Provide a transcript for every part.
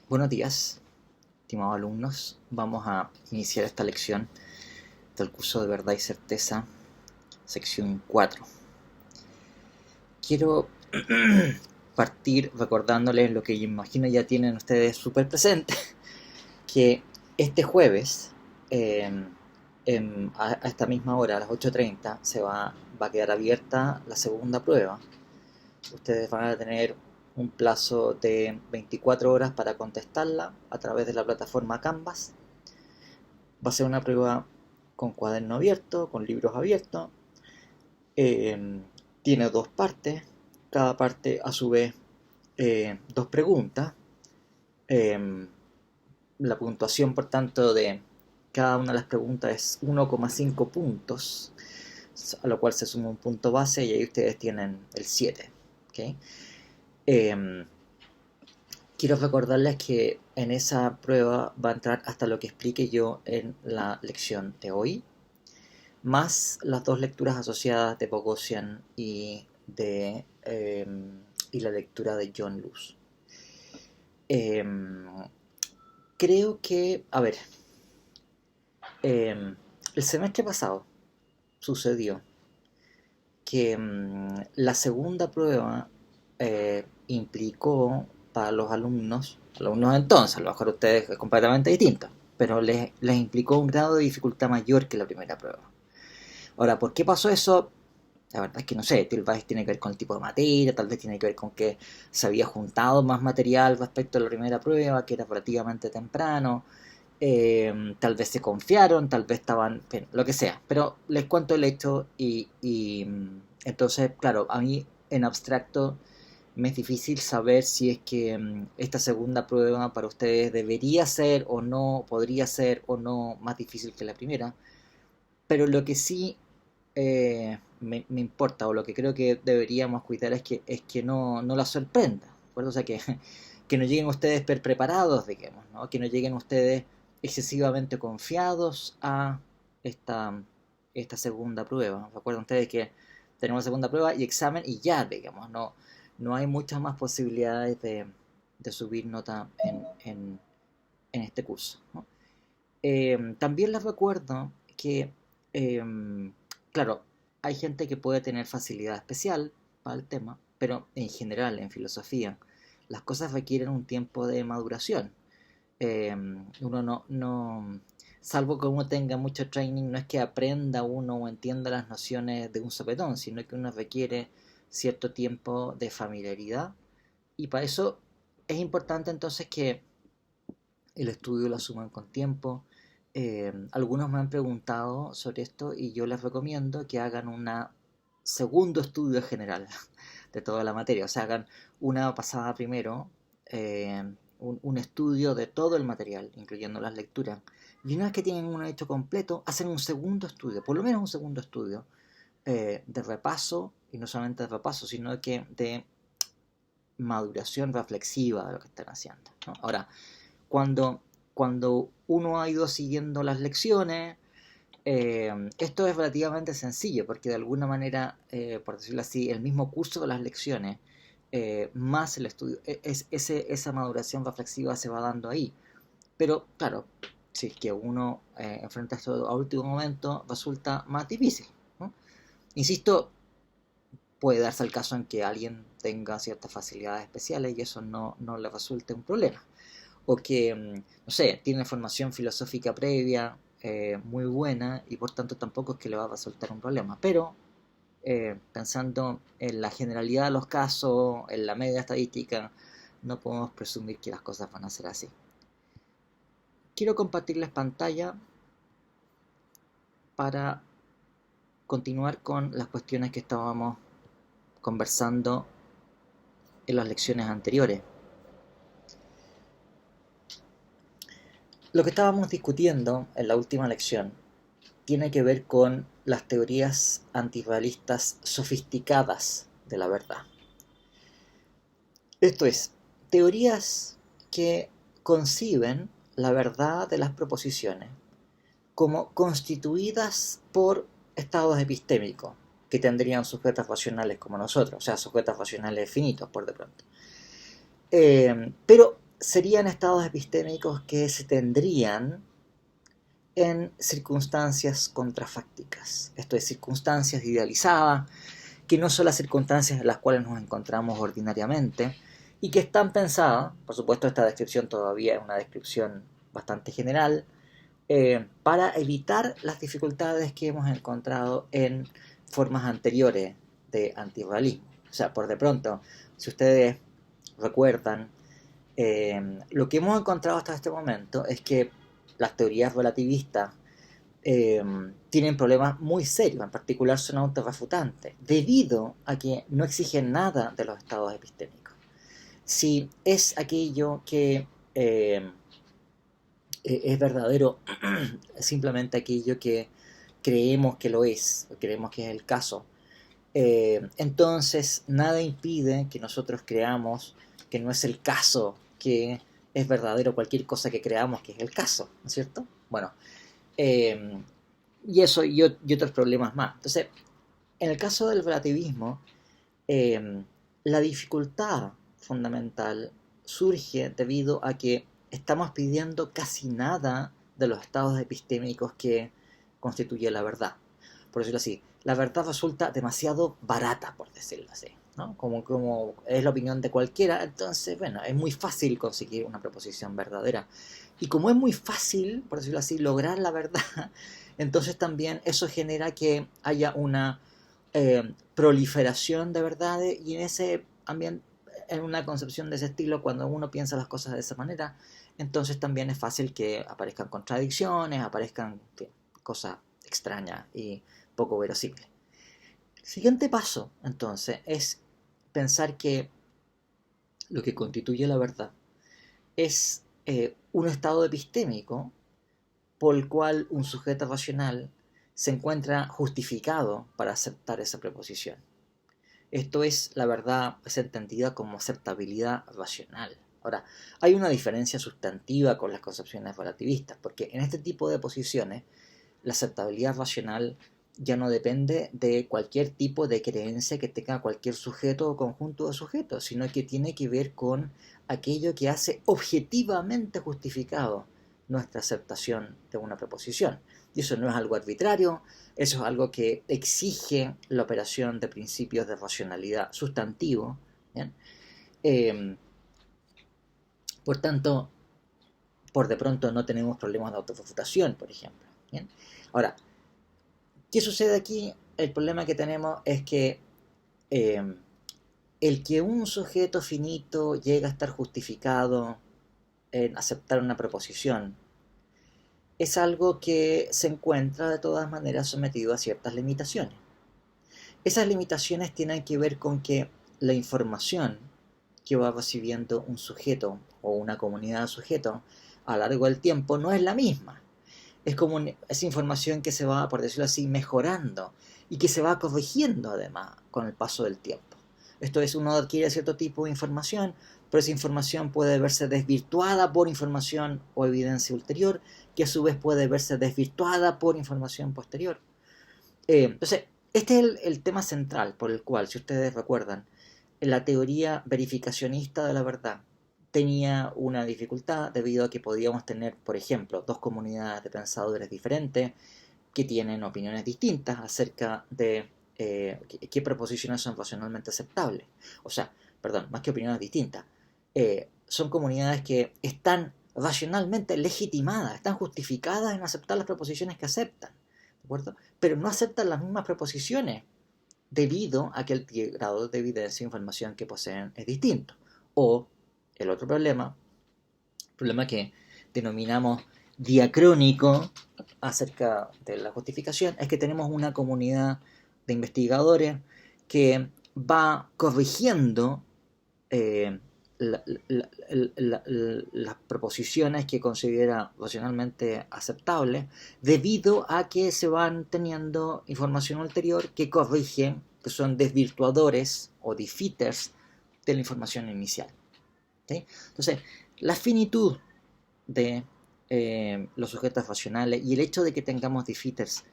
Buenos días, estimados alumnos. Vamos a iniciar esta lección del curso de Verdad y Certeza, sección 4. Quiero partir recordándoles lo que imagino ya tienen ustedes súper presente, que este jueves, a esta misma hora, a las 8:30, va a quedar abierta la segunda prueba. Ustedes van a tener un plazo de 24 horas para contestarla a través de la plataforma Canvas. Va a ser una prueba con cuaderno abierto, con libros abiertos. Eh, Tiene dos partes, cada parte a su vez dos preguntas. Eh, la puntuación, por tanto, de cada una de las preguntas es 1,5 puntos, a lo cual se suma un punto base y ahí ustedes tienen el 7. ¿Okay? Eh, Quiero recordarles que en esa prueba va a entrar hasta lo que explique yo en la lección de hoy, más las dos lecturas asociadas de Bogosian y la lectura de John Luz. Creo que, a ver, el semestre pasado sucedió que la segunda prueba implicó para los alumnos entonces, a lo mejor ustedes es completamente distinto, pero les implicó un grado de dificultad mayor que la primera prueba. Ahora, ¿por qué pasó eso? La verdad es que no sé, tal vez tiene que ver con el tipo de materia, tal vez tiene que ver con que se había juntado más material respecto a la primera prueba, que era relativamente temprano, tal vez se confiaron, tal vez estaban, lo que sea, pero les cuento el hecho y entonces, claro, a mí en abstracto me es difícil saber si es que esta segunda prueba para ustedes debería ser o no, podría ser o no más difícil que la primera, pero lo que sí me importa, o lo que creo que deberíamos cuidar es que no la sorprenda, ¿de acuerdo? O sea, que no lleguen ustedes preparados, digamos, ¿no? Que no lleguen ustedes excesivamente confiados a esta, esta segunda prueba. Recuerden ustedes que tenemos segunda prueba y examen y ya, digamos, no hay muchas más posibilidades de subir nota en este curso, ¿no? También les recuerdo que, claro, hay gente que puede tener facilidad especial para el tema, pero en general, en filosofía, las cosas requieren un tiempo de maduración. Uno salvo que uno tenga mucho training, no es que aprenda uno o entienda las nociones de un sopetón, sino que uno requiere cierto tiempo de familiaridad y para eso es importante entonces que el estudio lo asuman con tiempo. Algunos me han preguntado sobre esto y yo les recomiendo que hagan un segundo estudio general de toda la materia, o sea, hagan una pasada primero, un estudio de todo el material, incluyendo las lecturas, y una vez que tienen un hecho completo, hacen un segundo estudio, por lo menos un segundo estudio, de repaso, y no solamente de repaso, sino que de maduración reflexiva de lo que están haciendo, ¿no? Ahora, cuando, cuando uno ha ido siguiendo las lecciones, esto es relativamente sencillo, porque de alguna manera, por decirlo así, el mismo curso de las lecciones, más el estudio, esa maduración reflexiva se va dando ahí. Pero claro, si es que uno enfrenta esto a último momento, resulta más difícil, ¿no? Insisto, puede darse el caso en que alguien tenga ciertas facilidades especiales y eso no le resulte un problema. O que, no sé, tiene formación filosófica previa muy buena y por tanto tampoco es que le va a resultar un problema. Pero pensando en la generalidad de los casos, en la media estadística, no podemos presumir que las cosas van a ser así. Quiero compartirles pantalla para continuar con las cuestiones que estábamos conversando en las lecciones anteriores. Lo que estábamos discutiendo en la última lección tiene que ver con las teorías antirrealistas sofisticadas de la verdad. Esto es, teorías que conciben la verdad de las proposiciones como constituidas por estados epistémicos que tendrían sujetos racionales como nosotros, o sea, sujetos racionales finitos por de pronto. Pero serían estados epistémicos que se tendrían en circunstancias contrafácticas, esto es, circunstancias idealizadas, que no son las circunstancias en las cuales nos encontramos ordinariamente y que están pensadas, por supuesto esta descripción todavía es una descripción bastante general, para evitar las dificultades que hemos encontrado en formas anteriores de antirrealismo. O sea, por de pronto, si ustedes recuerdan, lo que hemos encontrado hasta este momento es que las teorías relativistas tienen problemas muy serios, en particular son autorrefutantes, debido a que no exigen nada de los estados epistémicos. Si es aquello que es verdadero, simplemente aquello que creemos que lo es, o creemos que es el caso, entonces nada impide que nosotros creamos que no es el caso, que es verdadero cualquier cosa que creamos que es el caso, ¿no es cierto? Bueno, eh, y eso y otros problemas más. Entonces, en el caso del relativismo, eh, la dificultad fundamental surge debido a que estamos pidiendo casi nada de los estados epistémicos que constituye la verdad. Por decirlo así, la verdad resulta demasiado barata, por decirlo así, ¿no? Como es la opinión de cualquiera, entonces, bueno, es muy fácil conseguir una proposición verdadera. Y como es muy fácil, por decirlo así, lograr la verdad, entonces también eso genera que haya una proliferación de verdades y en ese ambiente, en una concepción de ese estilo, cuando uno piensa las cosas de esa manera, entonces también es fácil que aparezcan contradicciones, aparezcan, en fin, cosas extrañas y poco verosímiles. El siguiente paso, entonces, es pensar que lo que constituye la verdad es un estado epistémico por el cual un sujeto racional se encuentra justificado para aceptar esa proposición. Esto es, la verdad, es entendida como aceptabilidad racional. Ahora, hay una diferencia sustantiva con las concepciones relativistas, porque en este tipo de posiciones, la aceptabilidad racional ya no depende de cualquier tipo de creencia que tenga cualquier sujeto o conjunto de sujetos, sino que tiene que ver con aquello que hace objetivamente justificado nuestra aceptación de una proposición. Y eso no es algo arbitrario, eso es algo que exige la operación de principios de racionalidad sustantivo. ¿Bien? Eh, por tanto, por de pronto no tenemos problemas de autorrefutación, por ejemplo. ¿Bien? Ahora, ¿qué sucede aquí? El problema que tenemos es que eh, el que un sujeto finito llega a estar justificado en aceptar una proposición es algo que se encuentra de todas maneras sometido a ciertas limitaciones. Esas limitaciones tienen que ver con que la información que va recibiendo un sujeto o una comunidad de sujetos a lo largo del tiempo no es la misma. Es como esa información que se va, por decirlo así, mejorando y que se va corrigiendo además con el paso del tiempo. Esto es, uno adquiere cierto tipo de información, pero esa información puede verse desvirtuada por información o evidencia ulterior, que a su vez puede verse desvirtuada por información posterior. Entonces, este es el tema central por el cual, si ustedes recuerdan, la teoría verificacionista de la verdad tenía una dificultad debido a que podíamos tener, por ejemplo, dos comunidades de pensadores diferentes que tienen opiniones distintas acerca de qué proposiciones son racionalmente aceptables. O sea, perdón, más que opiniones distintas, son comunidades que están racionalmente legitimadas, están justificadas en aceptar las proposiciones que aceptan, ¿de acuerdo? Pero no aceptan las mismas proposiciones debido a que el grado de evidencia e información que poseen es distinto. O el otro problema que denominamos diacrónico acerca de la justificación, es que tenemos una comunidad de investigadores que va corrigiendo eh, las proposiciones que considera racionalmente aceptables debido a que se van teniendo información ulterior que corrige, que son desvirtuadores o defeaters de la información inicial. ¿Sí? Entonces, la finitud de los sujetos racionales y el hecho de que tengamos defeaters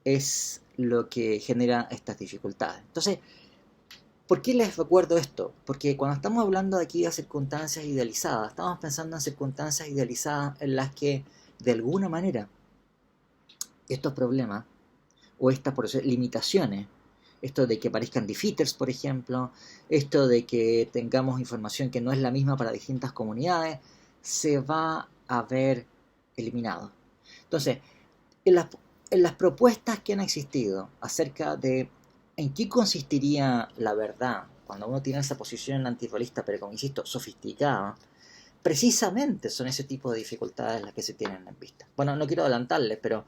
es lo que genera estas dificultades. Entonces, ¿Por qué les recuerdo esto? Porque cuando estamos hablando aquí de circunstancias idealizadas, estamos pensando en circunstancias idealizadas en las que, de alguna manera, estos problemas o estas limitaciones, esto de que aparezcan defeaters, por ejemplo, esto de que tengamos información que no es la misma para distintas comunidades, se va a ver eliminado. Entonces, en las, en las propuestas que han existido acerca de en qué consistiría la verdad, cuando uno tiene esa posición antirrealista, pero como insisto, sofisticada, precisamente son ese tipo de dificultades las que se tienen en vista. Bueno, no quiero adelantarles, pero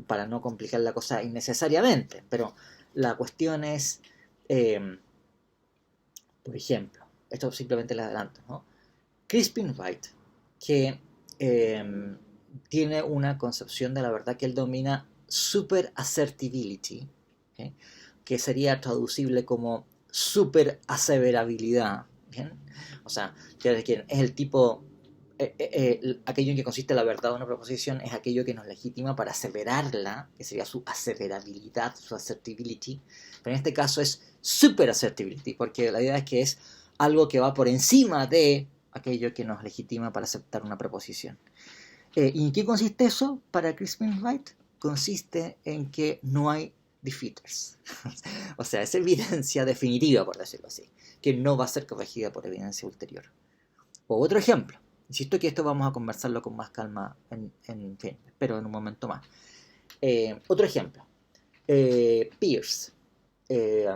para no complicar la cosa innecesariamente, pero la cuestión es, eh, por ejemplo, esto simplemente le adelanto, ¿no? Crispin Wright, que eh, tiene una concepción de la verdad que él domina super assertibility, ¿okay? Que sería traducible como super aseverabilidad, ¿bien? O sea, es el tipo, aquello en que consiste la verdad de una proposición es aquello que nos legitima para aseverarla, que sería su aseverabilidad, su assertibility, pero en este caso es super assertibility, porque la idea es que es algo que va por encima de aquello que nos legitima para aceptar una proposición. ¿Y en qué consiste eso para Crispin Wright? Consiste en que no hay defeaters. O sea, es evidencia definitiva, por decirlo así, que no va a ser corregida por evidencia ulterior. O otro ejemplo. Insisto que esto vamos a conversarlo con más calma en fin, espero en un momento más. Otro ejemplo. Peirce. Eh,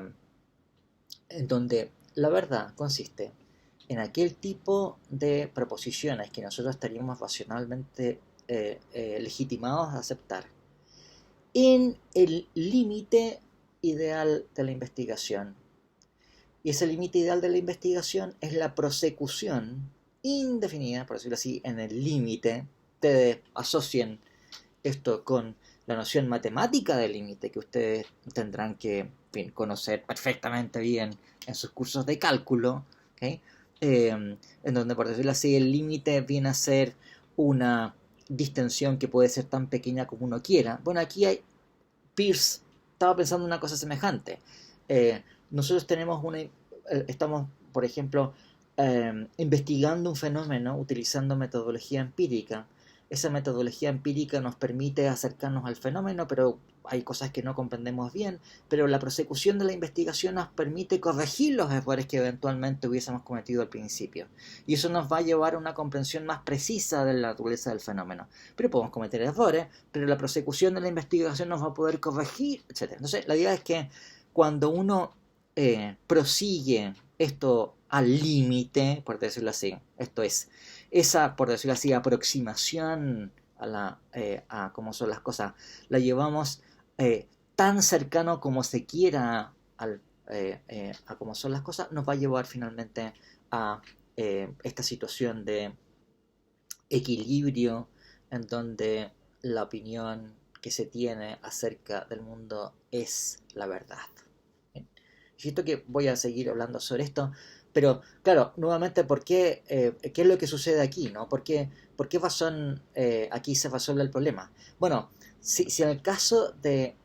en donde la verdad consiste en aquel tipo de proposiciones que nosotros estaríamos racionalmente legitimados a aceptar en el límite ideal de la investigación. Y ese límite ideal de la investigación es la prosecución indefinida, por decirlo así, en el límite. Ustedes asocien esto con la noción matemática del límite que ustedes tendrán que, en fin, conocer perfectamente bien en sus cursos de cálculo, ¿okay? En donde, por decirlo así, el límite viene a ser una distensión que puede ser tan pequeña como uno quiera. Bueno, aquí Peirce estaba pensando una cosa semejante. Nosotros estamos, por ejemplo, investigando un fenómeno utilizando metodología empírica. Esa metodología empírica nos permite acercarnos al fenómeno, pero hay cosas que no comprendemos bien, pero la prosecución de la investigación nos permite corregir los errores que eventualmente hubiésemos cometido al principio. Y eso nos va a llevar a una comprensión más precisa de la naturaleza del fenómeno. Pero podemos cometer errores, pero la prosecución de la investigación nos va a poder corregir, etcétera. Entonces, la idea es que cuando uno prosigue esto al límite, por decirlo así, esto es, esa, por decirlo así, aproximación a cómo son las cosas, la llevamos tan cercano como se quiera a cómo son las cosas, nos va a llevar finalmente a esta situación de equilibrio en donde la opinión que se tiene acerca del mundo es la verdad. Bien. Siento que voy a seguir hablando sobre esto, pero claro, nuevamente, ¿qué es lo que sucede aquí? ¿No? ¿Por qué razón aquí se resuelve el problema? Bueno, si en el caso de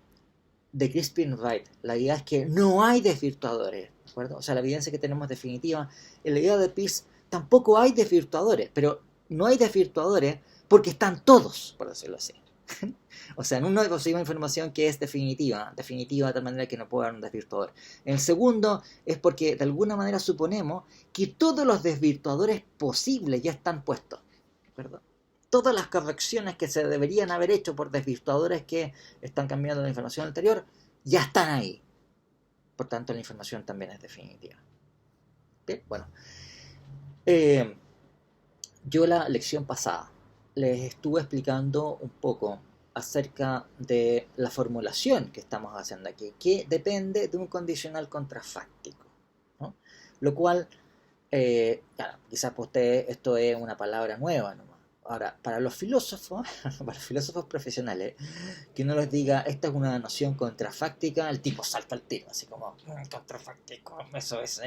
Crispin Wright, la idea es que no hay desvirtuadores, ¿de acuerdo? O sea, la evidencia que tenemos definitiva, en la idea de Peirce tampoco hay desvirtuadores, pero no hay desvirtuadores porque están todos, por decirlo así. O sea, en uno conseguimos información que es definitiva de tal manera que no puede haber un desvirtuador. En el segundo es porque de alguna manera suponemos que todos los desvirtuadores posibles ya están puestos, ¿de acuerdo? Todas las correcciones que se deberían haber hecho por desvirtuadores que están cambiando la información anterior ya están ahí. Por tanto, la información también es definitiva. Bien, bueno. Eh, yo la lección pasada les estuve explicando un poco acerca de la formulación que estamos haciendo aquí, que depende de un condicional contrafáctico, ¿no? Lo cual, claro, quizás para ustedes esto es una palabra nueva nomás. Ahora, para los filósofos, para los filósofos profesionales, que uno les diga esta es una noción contrafáctica, el tipo salta al tiro, así como contrafáctico, eso es,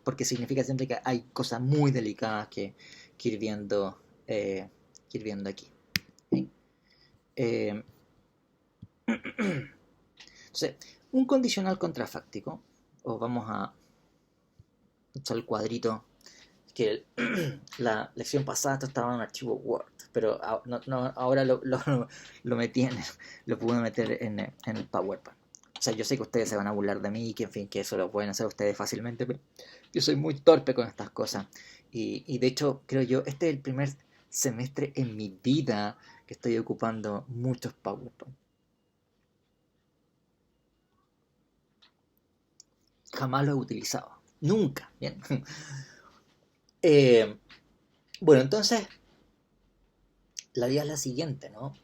porque significa siempre que hay cosas muy delicadas que ir viendo, que ir viendo aquí. ¿Sí? Eh, entonces, un condicional contrafáctico, o vamos a Usa el cuadrito que la lección pasada esto estaba en un archivo Word, pero ahora lo metí lo pude meter en el PowerPoint. O sea, yo sé que ustedes se van a burlar de mí y que en fin, que eso lo pueden hacer ustedes fácilmente, pero yo soy muy torpe con estas cosas. Y de hecho, creo yo, este es el primer semestre en mi vida que estoy ocupando muchos PowerPoint. Jamás lo he utilizado. Nunca. Bien. Eh, bueno, entonces, la idea es la siguiente, ¿no?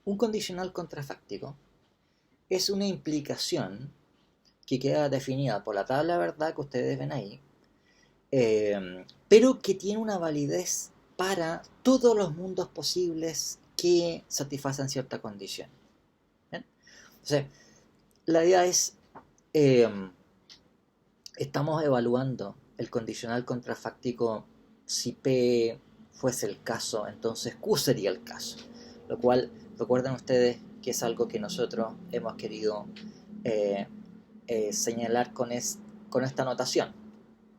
Un condicional contrafáctico es una implicación que queda definida por la tabla de verdad que ustedes ven ahí, pero que tiene una validez para todos los mundos posibles que satisfacen cierta condición. ¿Bien? Entonces, la idea es, eh, estamos evaluando el condicional contrafáctico si P fuese el caso, entonces Q sería el caso. Lo cual, recuerden ustedes que es algo que nosotros hemos querido eh, señalar con esta notación.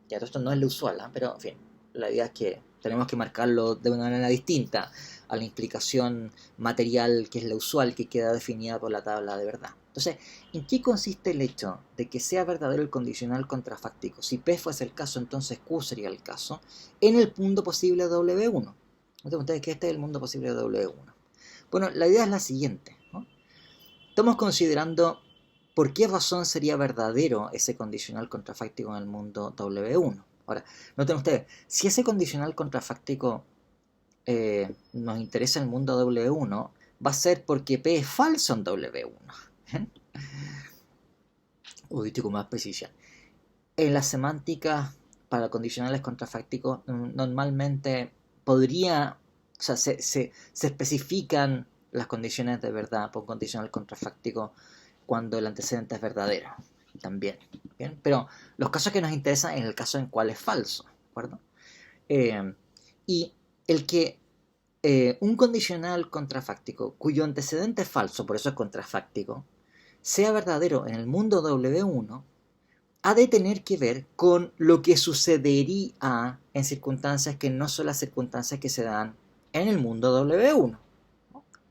Ya, esto no es lo usual, ¿eh? Pero en fin, la idea es que tenemos que marcarlo de una manera distinta a la implicación material que es la usual, que queda definida por la tabla de verdad. Entonces, ¿en qué consiste el hecho de que sea verdadero el condicional contrafáctico? Si P fuese el caso, entonces Q sería el caso, en el mundo posible W1. Entonces, ustedes que este es el mundo posible de W1. Bueno, la idea es la siguiente, ¿no? Estamos considerando por qué razón sería verdadero ese condicional contrafáctico en el mundo W1. Ahora, noten ustedes, si ese condicional contrafáctico nos interesa en el mundo W1, va a ser porque P es falso en W1. ¿Bien? O dicho con más precisión. En la semántica para condicionales contrafácticos, normalmente podría, o sea, se especifican las condiciones de verdad por un condicional contrafáctico cuando el antecedente es verdadero también. ¿Bien? Pero los casos que nos interesan es el caso en cual es falso. ¿De acuerdo? Y el que un condicional contrafáctico cuyo antecedente es falso, por eso es contrafáctico, sea verdadero en el mundo W1, ha de tener que ver con lo que sucedería en circunstancias que no son las circunstancias que se dan en el mundo W1.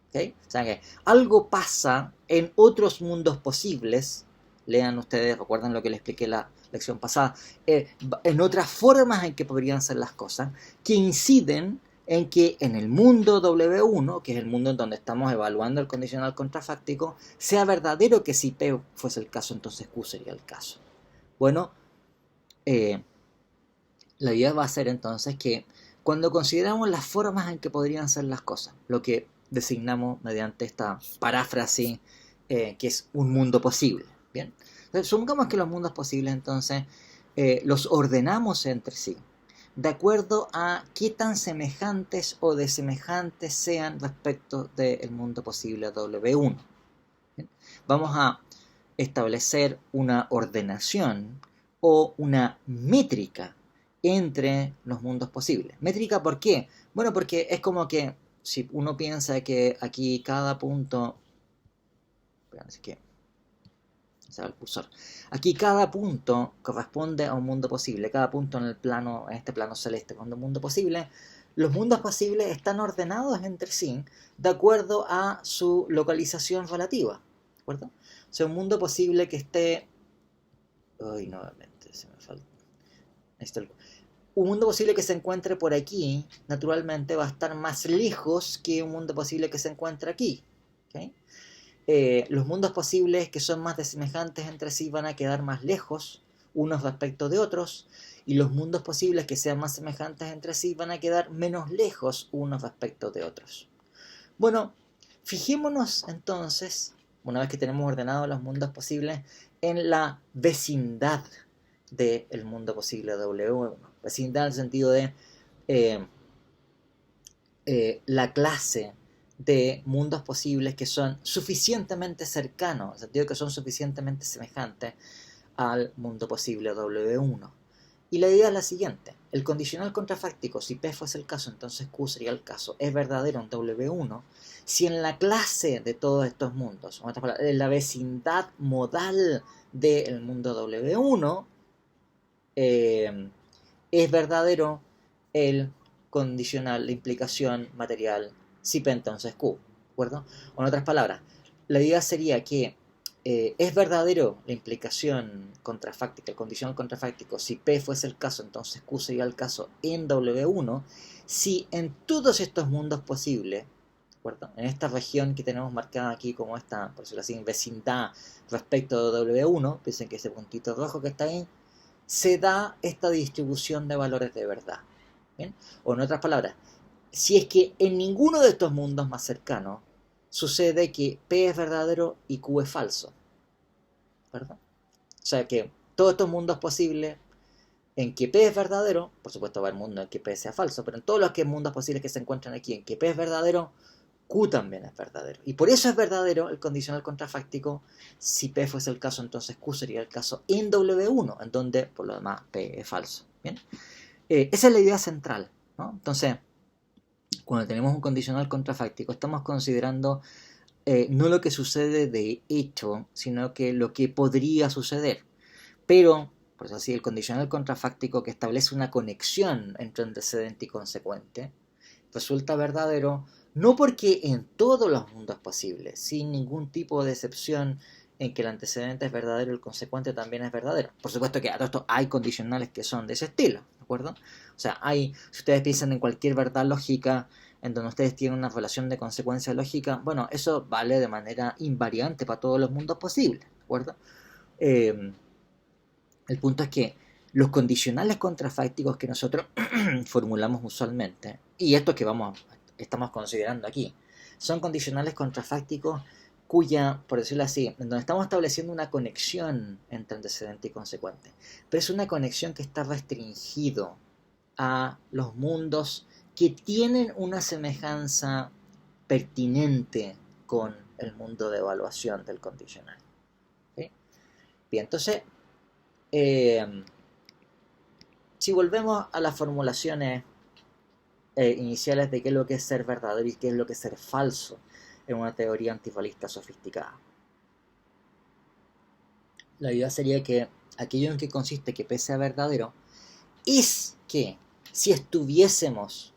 ¿Okay? O sea que algo pasa en otros mundos posibles, lean ustedes, recuerdan lo que les expliqué la lección pasada, en otras formas en que podrían ser las cosas, que inciden en que en el mundo W1, que es el mundo en donde estamos evaluando el condicional contrafáctico, sea verdadero que si P fuese el caso, entonces Q sería el caso. Bueno, la idea va a ser entonces que cuando consideramos las formas en que podrían ser las cosas, lo que designamos mediante esta paráfrasis que es un mundo posible, ¿bien? Entonces, supongamos que los mundos posibles entonces los ordenamos entre sí, de acuerdo a qué tan semejantes o desemejantes sean respecto del mundo posible W1. ¿Bien? Vamos a establecer una ordenación o una métrica entre los mundos posibles. ¿Métrica por qué? Bueno, porque es como que si uno piensa que aquí cada punto... Espérame, que se va el cursor. Aquí cada punto corresponde a un mundo posible. Cada punto en este plano celeste, con un mundo posible. Los mundos posibles están ordenados entre sí de acuerdo a su localización relativa. ¿De acuerdo? O sea, un mundo posible que esté... Ay, nuevamente, se me falta. Un mundo posible que se encuentre por aquí, naturalmente, va a estar más lejos que un mundo posible que se encuentre aquí. ¿Okay? Los mundos posibles que son más desemejantes entre sí van a quedar más lejos unos respecto de otros, y los mundos posibles que sean más semejantes entre sí van a quedar menos lejos unos respecto de otros. Bueno, fijémonos entonces, una vez que tenemos ordenados los mundos posibles, en la vecindad del mundo posible W1. Vecindad en el sentido de eh, la clase de mundos posibles que son suficientemente cercanos, en el sentido de que son suficientemente semejantes al mundo posible W1. Y la idea es la siguiente: el condicional contrafáctico, si P fuese el caso, entonces Q sería el caso, es verdadero en W1 si en la clase de todos estos mundos, en la vecindad modal del mundo W1, eh, es verdadero el condicional, la implicación material, si P entonces Q, ¿de acuerdo? O en otras palabras, la idea sería que es verdadero la implicación contrafáctica, el condicional contrafáctico, si P fuese el caso, entonces Q sería el caso en W1, si en todos estos mundos posibles, ¿de acuerdo? En esta región que tenemos marcada aquí como esta, por decirlo así, vecindad respecto de W1, piensen que ese puntito rojo que está ahí, se da esta distribución de valores de verdad. ¿Bien? O en otras palabras, si es que en ninguno de estos mundos más cercanos sucede que P es verdadero y Q es falso, ¿verdad? O sea que todos estos mundos posibles en que P es verdadero, por supuesto va a haber mundo en que P sea falso, pero en todos los mundos posibles que se encuentran aquí en que P es verdadero, Q también es verdadero. Y por eso es verdadero el condicional contrafáctico. Si P fuese el caso, entonces Q sería el caso en W1, en donde, por lo demás, P es falso. ¿Bien? Esa es la idea central, ¿no? Entonces, cuando tenemos un condicional contrafáctico, estamos considerando no lo que sucede de hecho, sino que lo que podría suceder. Pero, por eso así, el condicional contrafáctico que establece una conexión entre antecedente y consecuente resulta verdadero no porque en todos los mundos posibles, sin ningún tipo de excepción en que el antecedente es verdadero y el consecuente también es verdadero. Por supuesto que a todo esto hay condicionales que son de ese estilo, ¿de acuerdo? O sea, hay, si ustedes piensan en cualquier verdad lógica en donde ustedes tienen una relación de consecuencia lógica, bueno, eso vale de manera invariante para todos los mundos posibles, ¿de acuerdo? Eh, el punto es que los condicionales contrafácticos que nosotros formulamos usualmente, y estos que estamos considerando aquí, son condicionales contrafácticos cuya, por decirlo así, en donde estamos estableciendo una conexión entre antecedente y consecuente, pero es una conexión que está restringido a los mundos que tienen una semejanza pertinente con el mundo de evaluación del condicional. ¿Sí? Bien, entonces, eh, si volvemos a las formulaciones iniciales de qué es lo que es ser verdadero y qué es lo que es ser falso en una teoría antifalista sofisticada, la idea sería que aquello en que consiste que P sea verdadero es que si estuviésemos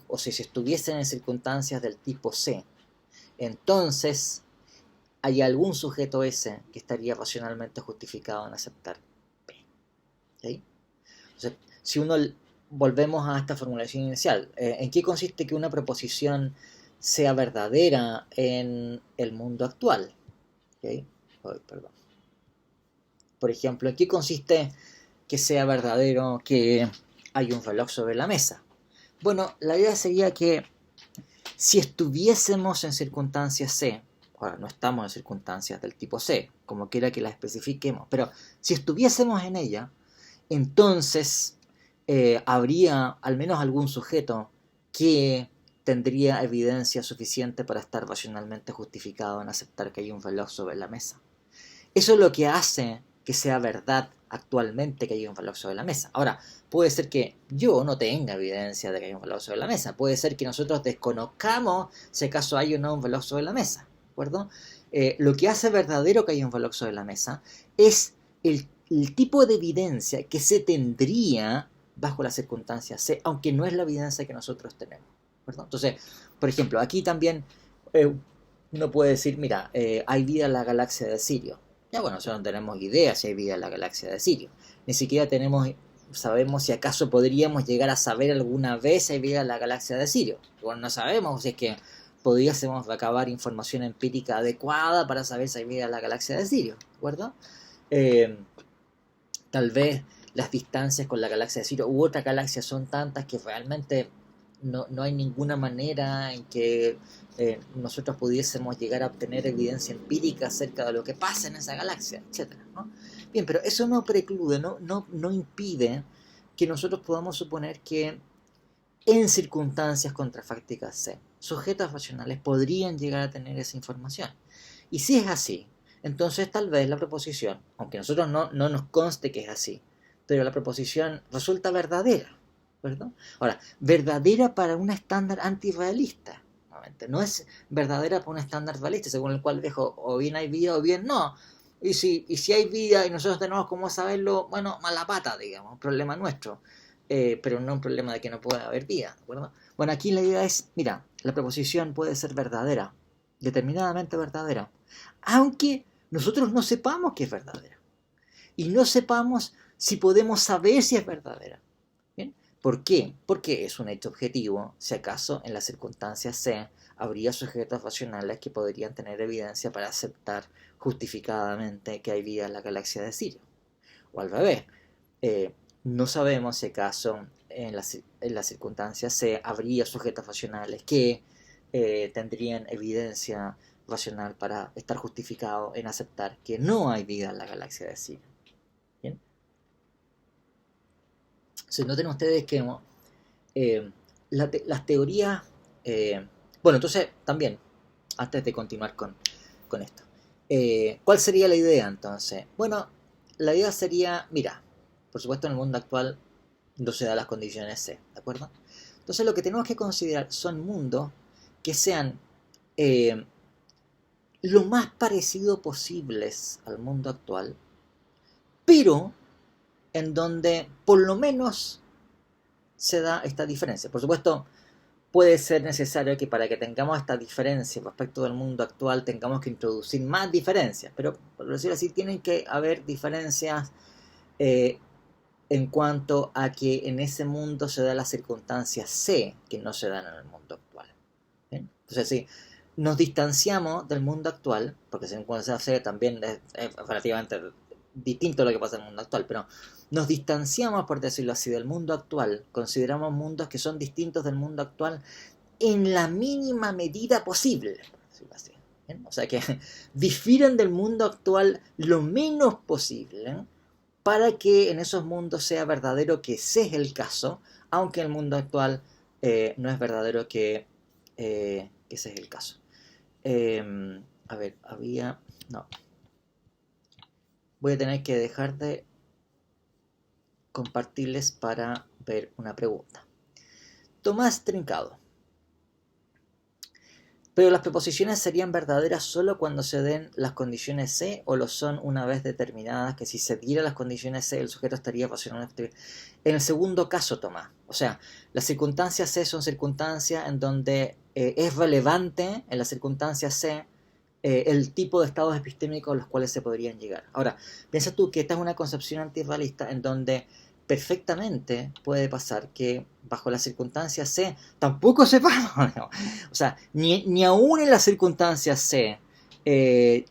o si estuviesen en circunstancias del tipo C, entonces hay algún sujeto S que estaría racionalmente justificado en aceptar P. ¿Sí? Entonces, si uno volvemos a esta formulación inicial, ¿en qué consiste que una proposición sea verdadera en el mundo actual? ¿Okay? Oh, perdón. Por ejemplo, ¿en qué consiste que sea verdadero que hay un reloj sobre la mesa? Bueno, la idea sería que si estuviésemos en circunstancias C, ahora no estamos en circunstancias del tipo C, como quiera que las especifiquemos, pero si estuviésemos en ella, entonces habría al menos algún sujeto que tendría evidencia suficiente para estar racionalmente justificado en aceptar que hay un reloj sobre la mesa. Eso es lo que hace que sea verdad actualmente que hay un reloj sobre la mesa. Ahora, puede ser que yo no tenga evidencia de que hay un reloj sobre la mesa. Puede ser que nosotros desconozcamos si acaso hay o no un reloj sobre la mesa. ¿De acuerdo? Lo que hace verdadero que hay un reloj sobre la mesa es el tipo de evidencia que se tendría bajo las circunstancias C, aunque no es la evidencia que nosotros tenemos. ¿De acuerdo? Entonces, por ejemplo, aquí también uno puede decir, mira, hay vida en la galaxia de Sirio. Ya bueno, nosotros no tenemos idea si hay vida en la galaxia de Sirio. Ni siquiera sabemos si acaso podríamos llegar a saber alguna vez si hay vida en la galaxia de Sirio. Bueno, no sabemos si es que podríamos recabar información empírica adecuada para saber si hay vida en la galaxia de Sirio, ¿de acuerdo? Tal vez las distancias con la galaxia de Sirio u otra galaxia son tantas que realmente no hay ninguna manera en que nosotros pudiésemos llegar a obtener evidencia empírica acerca de lo que pasa en esa galaxia, etcétera, ¿no? Bien, pero eso no preclude, no impide que nosotros podamos suponer que en circunstancias contrafácticas C, sujetos racionales podrían llegar a tener esa información. Y si es así, entonces tal vez la proposición, aunque a nosotros no nos conste que es así, pero la proposición resulta verdadera, ¿verdad? Ahora, verdadera para un estándar antirrealista. No es verdadera para un estándar realista, según el cual dijo, o bien hay vida o bien no. Y si hay vida y nosotros tenemos cómo saberlo, bueno, mala pata, digamos, un problema nuestro. Pero no un problema de que no pueda haber vida, ¿de acuerdo? Bueno, aquí la idea es, mira, la proposición puede ser verdadera, determinadamente verdadera, aunque nosotros no sepamos que es verdadera. Y no sepamos si podemos saber si es verdadera. ¿Bien? ¿Por qué? Porque es un hecho objetivo, si acaso en las circunstancias C habría sujetos racionales que podrían tener evidencia para aceptar justificadamente que hay vida en la galaxia de Sirio. O al revés, eh, no sabemos si acaso en las circunstancias C habría sujetos racionales que tendrían evidencia racional para estar justificado en aceptar que no hay vida en la galaxia de Sirio. ¿Bien? Se noten ustedes que eh, las teorías... eh, bueno, entonces también, antes de continuar con esto, ¿cuál sería la idea entonces? Bueno, la idea sería, mira, por supuesto en el mundo actual no se dan las condiciones C, ¿de acuerdo? Entonces lo que tenemos que considerar son mundos que sean eh, lo más parecido posibles al mundo actual, pero en donde por lo menos se da esta diferencia. Por supuesto, puede ser necesario que para que tengamos esta diferencia respecto del mundo actual tengamos que introducir más diferencias, pero por decirlo así, tienen que haber diferencias eh, en cuanto a que en ese mundo se da las circunstancias C que no se dan en el mundo actual. ¿Bien? Entonces, si nos distanciamos del mundo actual, porque circunstancia C también es relativamente distinto a lo que pasa en el mundo actual, pero nos distanciamos, por decirlo así, del mundo actual, consideramos mundos que son distintos del mundo actual en la mínima medida posible, por decirlo así. ¿Bien? O sea que difieren del mundo actual lo menos posible para que en esos mundos sea verdadero que ese es el caso, aunque en el mundo actual no es verdadero que ese es el caso. A ver, había... No. Voy a tener que dejar de compartirles para ver una pregunta. Tomás Trincado. Pero las proposiciones serían verdaderas solo cuando se den las condiciones C o lo son una vez determinadas que si se dieran las condiciones C el sujeto estaría racionalmente... En el segundo caso, Tomás. O sea, las circunstancias C son circunstancias en donde es relevante en las circunstancias C el tipo de estados epistémicos a los cuales se podrían llegar. Ahora, piensa tú que esta es una concepción antirrealista en donde perfectamente puede pasar que bajo las circunstancias C tampoco sepamos, ¿no? O sea, ni aún en las circunstancias C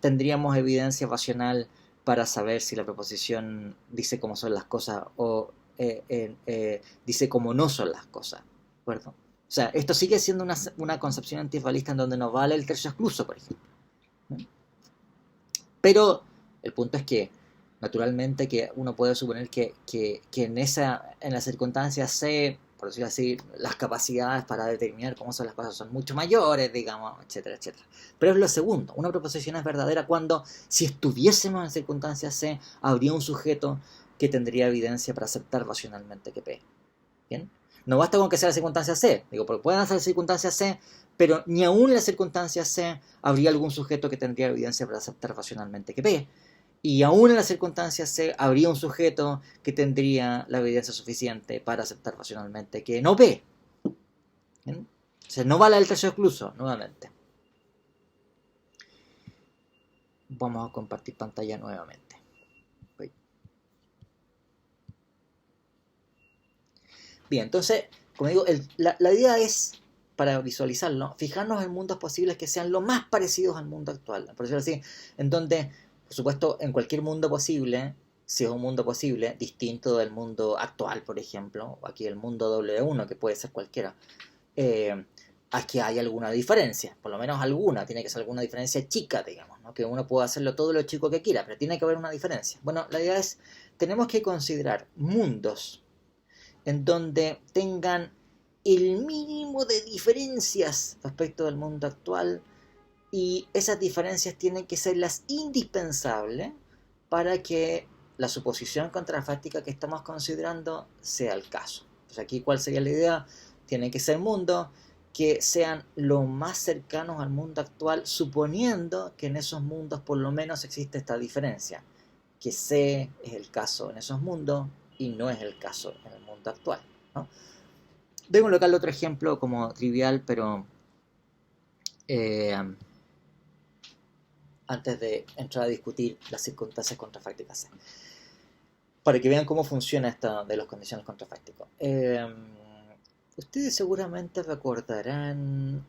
tendríamos evidencia racional para saber si la proposición dice cómo son las cosas o dice cómo no son las cosas, ¿de acuerdo? O sea, esto sigue siendo una concepción antirrealista en donde no vale el tercio excluso, por ejemplo. Pero el punto es que, naturalmente, que uno puede suponer que en las circunstancias C, por decirlo así, las capacidades para determinar cómo son las cosas son mucho mayores, digamos, etcétera, etcétera. Pero es lo segundo, una proposición es verdadera cuando, si estuviésemos en circunstancias C, habría un sujeto que tendría evidencia para aceptar racionalmente que P. ¿Bien? No basta con que sea la circunstancia C, digo, porque pueden ser circunstancias C, pero ni aún en las circunstancias C habría algún sujeto que tendría evidencia para aceptar racionalmente que P. Y aún en las circunstancias C habría un sujeto que tendría la evidencia suficiente para aceptar racionalmente que no P. ¿Bien? O sea, no vale el tercio excluso, nuevamente. Vamos a compartir pantalla nuevamente. Bien, entonces, como digo, la idea es, para visualizarlo, fijarnos en mundos posibles que sean lo más parecidos al mundo actual, por decirlo así, en donde, por supuesto, en cualquier mundo posible, si es un mundo posible, distinto del mundo actual, por ejemplo, o aquí el mundo W1, que puede ser cualquiera, aquí hay alguna diferencia, por lo menos alguna, tiene que ser alguna diferencia chica, digamos, ¿no? Que uno pueda hacerlo todo lo chico que quiera, pero tiene que haber una diferencia. Bueno, la idea es, tenemos que considerar mundos en donde tengan el mínimo de diferencias respecto del mundo actual, y esas diferencias tienen que ser las indispensables para que la suposición contrafáctica que estamos considerando sea el caso. Pues aquí, ¿cuál sería la idea? Tienen que ser mundos que sean lo más cercanos al mundo actual, suponiendo que en esos mundos por lo menos existe esta diferencia, que C es el caso en esos mundos y no es el caso en el mundo actual, ¿no? Voy a colocarle otro ejemplo como trivial, pero antes de entrar a discutir las circunstancias contrafácticas C, para que vean cómo funciona esto de las condiciones contrafácticas. Ustedes seguramente recordarán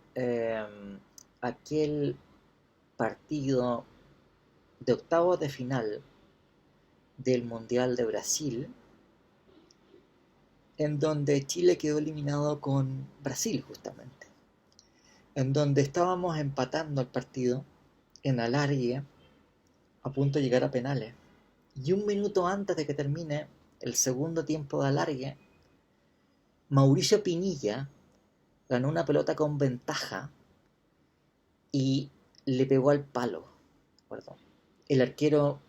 aquel partido de octavos de final del Mundial de Brasil, en donde Chile quedó eliminado con Brasil justamente, en donde estábamos empatando el partido en alargue, a punto de llegar a penales, y un minuto antes de que termine el segundo tiempo de alargue, Mauricio Pinilla ganó una pelota con ventaja y le pegó al palo, ¿recuerdo? El arquero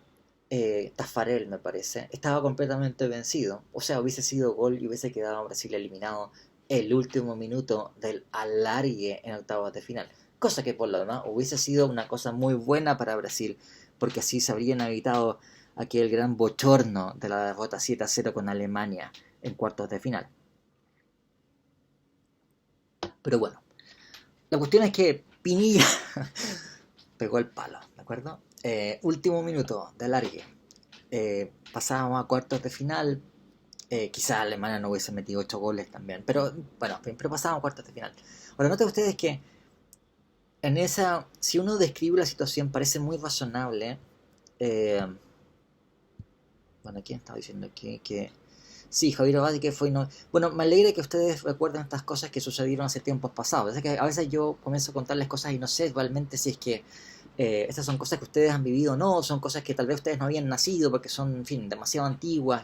Tafarel, me parece, estaba completamente vencido. O sea, hubiese sido gol y hubiese quedado Brasil eliminado el último minuto del alargue en octavos de final. Cosa que por lo demás hubiese sido una cosa muy buena para Brasil, porque así se habrían evitado aquel gran bochorno de la derrota 7-0 con Alemania en cuartos de final. Pero bueno, la cuestión es que Pinilla pegó el palo, ¿de acuerdo? Último minuto de alargue. Pasábamos a cuartos de final. Quizás Alemania no hubiese metido 8 goles también. Pero bueno, pero pasábamos a cuartos de final. Ahora, noten ustedes que en esa, si uno describe la situación, parece muy razonable. Bueno, ¿quién estaba diciendo aquí? Que sí, Javier Abadi, que fue... No... Bueno, me alegra que ustedes recuerden estas cosas que sucedieron hace tiempos pasados. Es que a veces yo comienzo a contarles cosas y no sé realmente si es que estas son cosas que ustedes han vivido o no, son cosas que tal vez ustedes no habían nacido porque son, en fin, demasiado antiguas.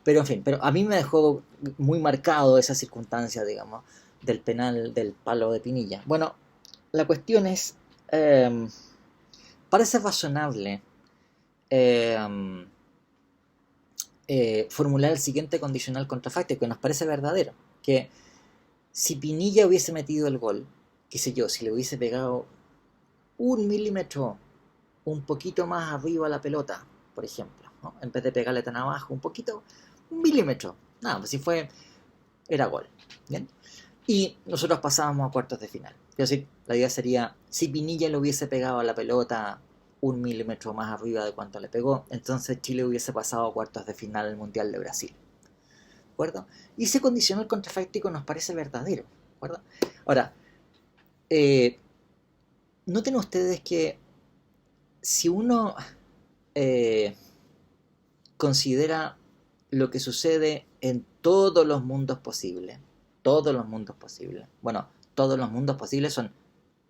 Pero en fin, pero a mí me dejó muy marcado esa circunstancia, digamos, del penal del palo de Pinilla. Bueno, la cuestión es, parece razonable formular el siguiente condicional contrafáctico que nos parece verdadero, que si Pinilla hubiese metido el gol, qué sé yo, si le hubiese pegado 1 milímetro un poquito más arriba a la pelota, por ejemplo, ¿no? En vez de pegarle tan abajo, un poquito, 1 milímetro, nada, pues si fue, era gol, ¿bien? Y nosotros pasábamos a cuartos de final. Es decir, la idea sería, si Pinilla le hubiese pegado a la pelota 1 milímetro más arriba de cuanto le pegó, entonces Chile hubiese pasado a cuartos de final del Mundial de Brasil. ¿De acuerdo? Y ese condicional contrafáctico nos parece verdadero. ¿De acuerdo? Ahora, noten ustedes que si uno considera lo que sucede en todos los mundos posibles, bueno, todos los mundos posibles son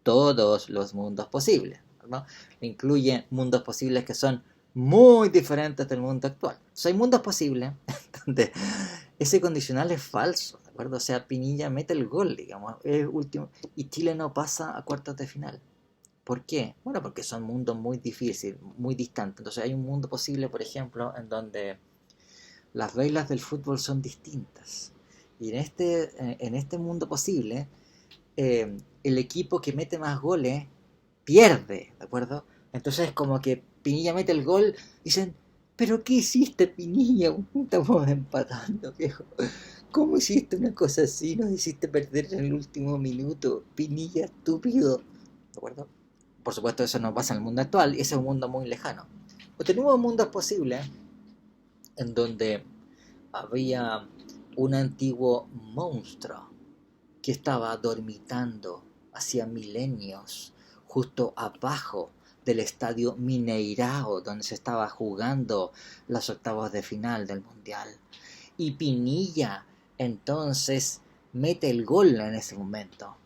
todos los mundos posibles, ¿no? Incluye mundos posibles que son muy diferentes del mundo actual. O sea, hay mundos posibles donde ese condicional es falso, ¿de acuerdo? O sea, Pinilla mete el gol, digamos, es último, y Chile no pasa a cuartos de final. ¿Por qué? Bueno, porque son mundos muy difíciles, muy distantes. Entonces hay un mundo posible, por ejemplo, en donde las reglas del fútbol son distintas. Y en este mundo posible, el equipo que mete más goles pierde, ¿de acuerdo? Entonces como que Pinilla mete el gol y dicen, ¿pero qué hiciste, Pinilla? Estamos empatando, viejo. ¿Cómo hiciste una cosa así? Nos hiciste perder en el último minuto, Pinilla, estúpido. ¿De acuerdo? Por supuesto, eso no pasa en el mundo actual y ese es un mundo muy lejano. O tenemos mundos posibles en donde había un antiguo monstruo que estaba dormitando hacía milenios justo abajo del estadio Mineirao, donde se estaba jugando los octavos de final del Mundial. Y Pinilla entonces mete el gol en ese momento.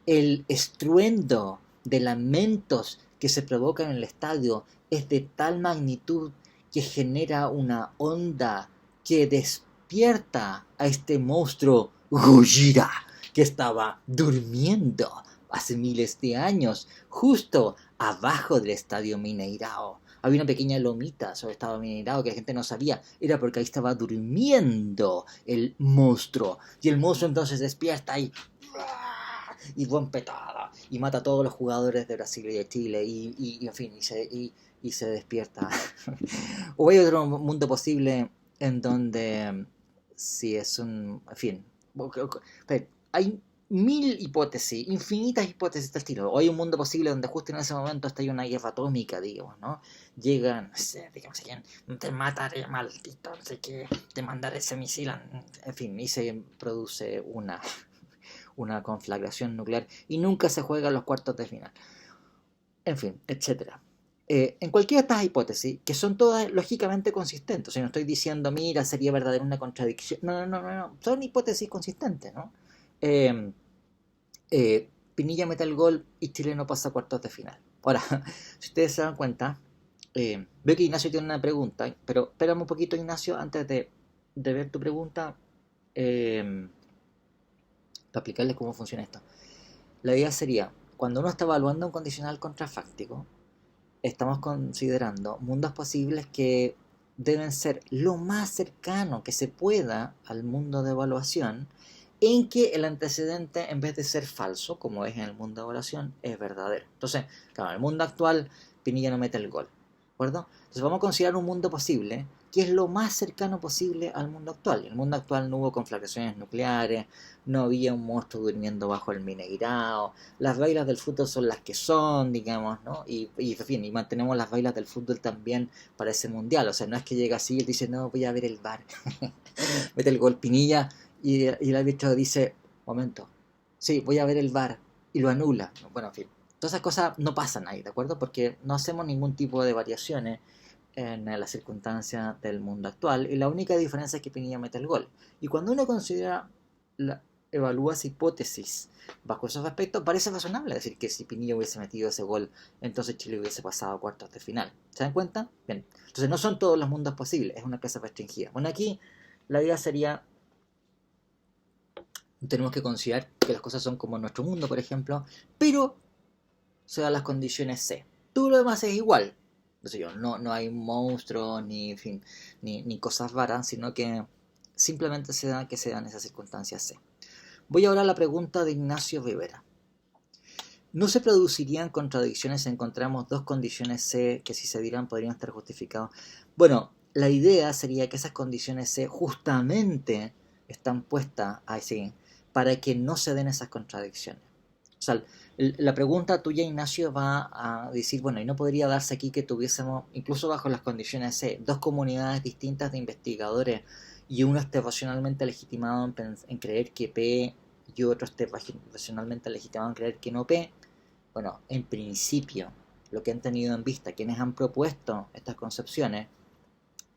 El estruendo de lamentos que se provocan en el estadio es de tal magnitud que genera una onda que despierta a este monstruo Gojira, que estaba durmiendo hace miles de años, justo abajo del estadio Mineirao. Había una pequeña lomita sobre el estadio Mineirao que la gente no sabía, era porque ahí estaba durmiendo el monstruo. Y el monstruo entonces despierta y y buen petada, y mata a todos los jugadores de Brasil y de Chile, en fin, y se despierta. O hay otro mundo posible en donde si es un, en fin, hay mil hipótesis, infinitas hipótesis del estilo. O hay un mundo posible donde justo en ese momento está una guerra atómica, digamos, ¿no? Llegan, no sé, digamos, te mataré, maldito, no sé qué, te mandaré ese misil, en fin, y se produce una conflagración nuclear y nunca se juega los cuartos de final. En fin, etcétera. En cualquiera de estas hipótesis, que son todas lógicamente consistentes, o sea, no estoy diciendo, mira, sería verdadera una contradicción, no, son hipótesis consistentes, ¿no? Eh, Pinilla mete el gol y Chile no pasa a cuartos de final. Ahora, si ustedes se dan cuenta, veo que Ignacio tiene una pregunta, pero espérame un poquito, Ignacio, antes de ver tu pregunta, para explicarles cómo funciona esto. La idea sería, cuando uno está evaluando un condicional contrafáctico, estamos considerando mundos posibles que deben ser lo más cercano que se pueda al mundo de evaluación, en que el antecedente, en vez de ser falso, como es en el mundo de evaluación, es verdadero. Entonces, claro, en el mundo actual, Pinilla no mete el gol, ¿de acuerdo? Entonces vamos a considerar un mundo posible que es lo más cercano posible al mundo actual. En el mundo actual no hubo conflagraciones nucleares, no había un monstruo durmiendo bajo el mineirao, las bailas del fútbol son las que son, digamos, ¿no? En fin, y mantenemos las bailas del fútbol también para ese mundial. O sea, no es que llega así y dice, no, voy a ver el VAR. Mete el gol Pinilla y el árbitro dice, momento, sí, voy a ver el VAR y lo anula. Bueno, en fin, todas esas cosas no pasan ahí, ¿de acuerdo? Porque no hacemos ningún tipo de variaciones en las circunstancias del mundo actual y la única diferencia es que Pinilla mete el gol. Y cuando uno considera, evalúa esa hipótesis bajo esos aspectos, parece razonable decir que si Pinilla hubiese metido ese gol, entonces Chile hubiese pasado a cuartos de final. ¿Se dan cuenta? Bien. Entonces no son todos los mundos posibles, es una pieza restringida. Bueno, aquí la idea sería, tenemos que considerar que las cosas son como en nuestro mundo, por ejemplo, pero se dan las condiciones C. Todo lo demás es igual. No sé yo, no hay monstruos, ni, en fin, ni cosas raras, sino que simplemente se dan que se dan esas circunstancias C. Voy ahora a la pregunta de Ignacio Rivera. ¿No se producirían contradicciones si encontramos dos condiciones C que si se dieran podrían estar justificados? Bueno, la idea sería que esas condiciones C justamente están puestas así para que no se den esas contradicciones. O sea, la pregunta tuya, Ignacio, va a decir, bueno, ¿y no podría darse aquí que tuviésemos, incluso bajo las condiciones C, dos comunidades distintas de investigadores y uno esté racionalmente legitimado en creer que P y otro esté racionalmente legitimado en creer que no P? Bueno, en principio, lo que han tenido en vista quienes han propuesto estas concepciones,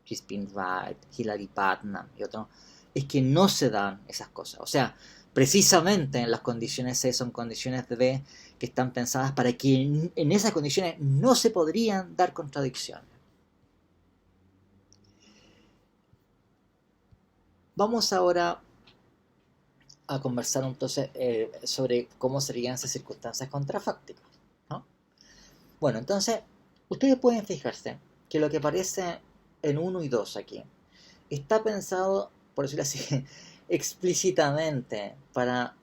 Crispin Wright, Hilary Putnam y otros, es que no se dan esas cosas. O sea, precisamente las condiciones C son condiciones de B que están pensadas para que en esas condiciones no se podrían dar contradicciones. Vamos ahora a conversar entonces sobre cómo serían esas circunstancias contrafácticas, ¿no? Bueno, entonces, ustedes pueden fijarse que lo que aparece en 1 y 2 aquí está pensado, por decirlo así, explícitamente para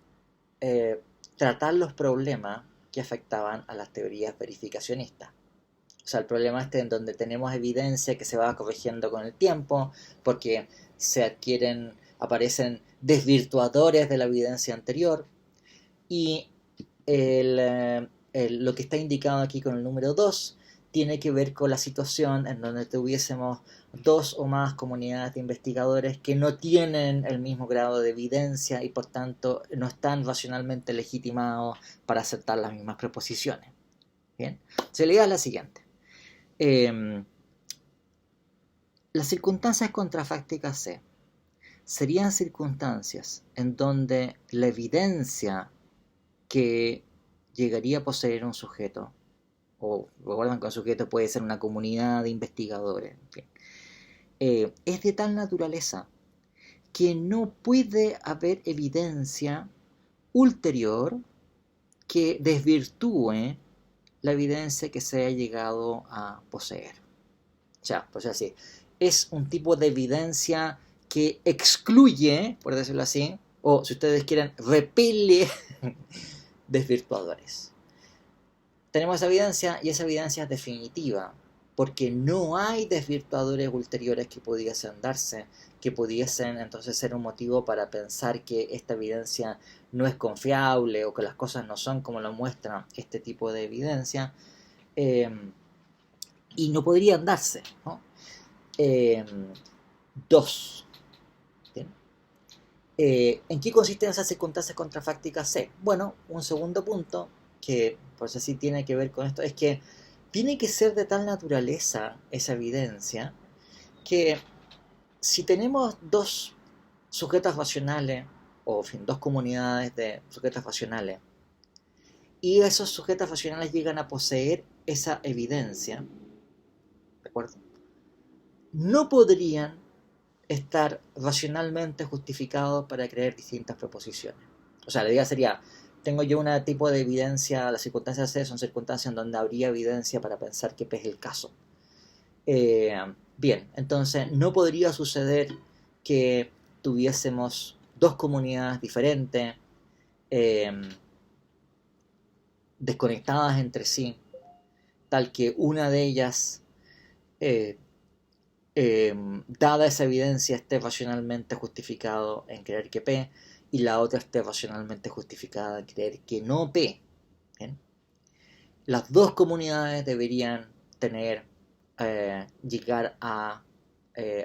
tratar los problemas que afectaban a las teorías verificacionistas. O sea, el problema este en donde tenemos evidencia que se va corrigiendo con el tiempo, porque aparecen desvirtuadores de la evidencia anterior, y lo que está indicado aquí con el número 2 tiene que ver con la situación en donde tuviésemos dos o más comunidades de investigadores que no tienen el mismo grado de evidencia y por tanto no están racionalmente legitimados para aceptar las mismas proposiciones. Bien, la idea es la siguiente. Las circunstancias contrafácticas C serían circunstancias en donde la evidencia que llegaría a poseer un sujeto, o recuerdan que un sujeto puede ser una comunidad de investigadores, en fin, es de tal naturaleza que no puede haber evidencia ulterior que desvirtúe la evidencia que se haya llegado a poseer. O sea, pues así, es un tipo de evidencia que excluye, por decirlo así, o si ustedes quieren, repele desvirtuadores. Tenemos esa evidencia y esa evidencia es definitiva, porque no hay desvirtuadores ulteriores que pudiesen darse, que pudiesen entonces ser un motivo para pensar que esta evidencia no es confiable o que las cosas no son como lo muestra este tipo de evidencia, y no podrían darse, ¿no? Dos. ¿Bien? ¿En qué consisten esas circunstancias contrafácticas C? Bueno, un segundo punto que por eso sí tiene que ver con esto es que tiene que ser de tal naturaleza esa evidencia que si tenemos dos sujetos racionales, o en fin, dos comunidades de sujetos racionales, y esos sujetos racionales llegan a poseer esa evidencia, ¿de acuerdo? No podrían estar racionalmente justificados para creer distintas proposiciones. O sea, la idea sería, tengo yo un tipo de evidencia, las circunstancias C son circunstancias en donde habría evidencia para pensar que P es el caso. Bien, entonces no podría suceder que tuviésemos dos comunidades diferentes, desconectadas entre sí, tal que una de ellas, eh, dada esa evidencia, esté racionalmente justificado en creer que P, y la otra esté racionalmente justificada en creer que no P. ¿Bien? Las dos comunidades deberían tener, llegar a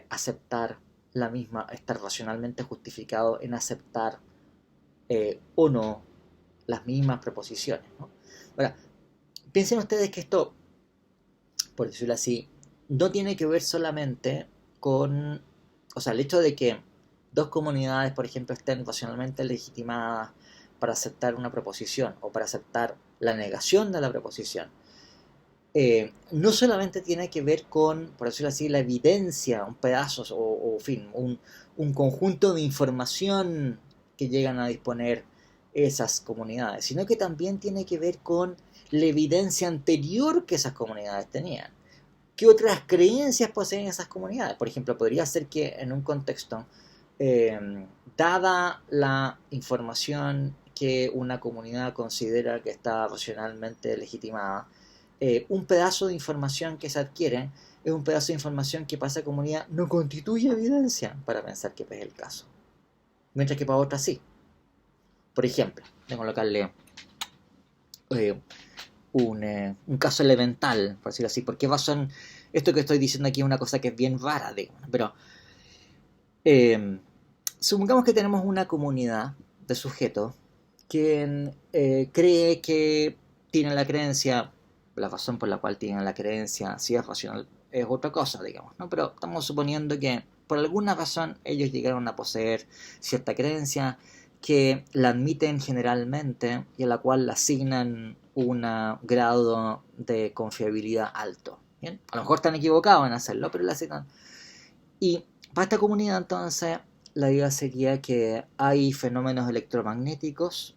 aceptar la misma, estar racionalmente justificado en aceptar o no las mismas proposiciones, ¿no? Ahora, piensen ustedes que esto, por decirlo así, no tiene que ver solamente con, o sea, el hecho de que dos comunidades, por ejemplo, estén racionalmente legitimadas para aceptar una proposición o para aceptar la negación de la proposición, no solamente tiene que ver con, por decirlo así, la evidencia, un pedazo o en fin, un conjunto de información que llegan a disponer esas comunidades, sino que también tiene que ver con la evidencia anterior que esas comunidades tenían. ¿Qué otras creencias poseen esas comunidades? Por ejemplo, podría ser que en un contexto, dada la información que una comunidad considera que está racionalmente legitimada, un pedazo de información que se adquiere es un pedazo de información que para esa comunidad no constituye evidencia para pensar que es el caso, mientras que para otras sí. Por ejemplo, tengo que colocarle un caso elemental, por decirlo así. ¿Por qué razón esto que estoy diciendo aquí es una cosa que es bien rara, digamos? Pero supongamos que tenemos una comunidad de sujetos que cree que tienen la creencia, la razón por la cual tienen la creencia, si es racional, es otra cosa, digamos, ¿no? Pero estamos suponiendo que por alguna razón ellos llegaron a poseer cierta creencia que la admiten generalmente y a la cual le asignan un grado de confiabilidad alto. ¿Bien? A lo mejor están equivocados en hacerlo, pero le asignan. Y para esta comunidad entonces la idea sería que hay fenómenos electromagnéticos,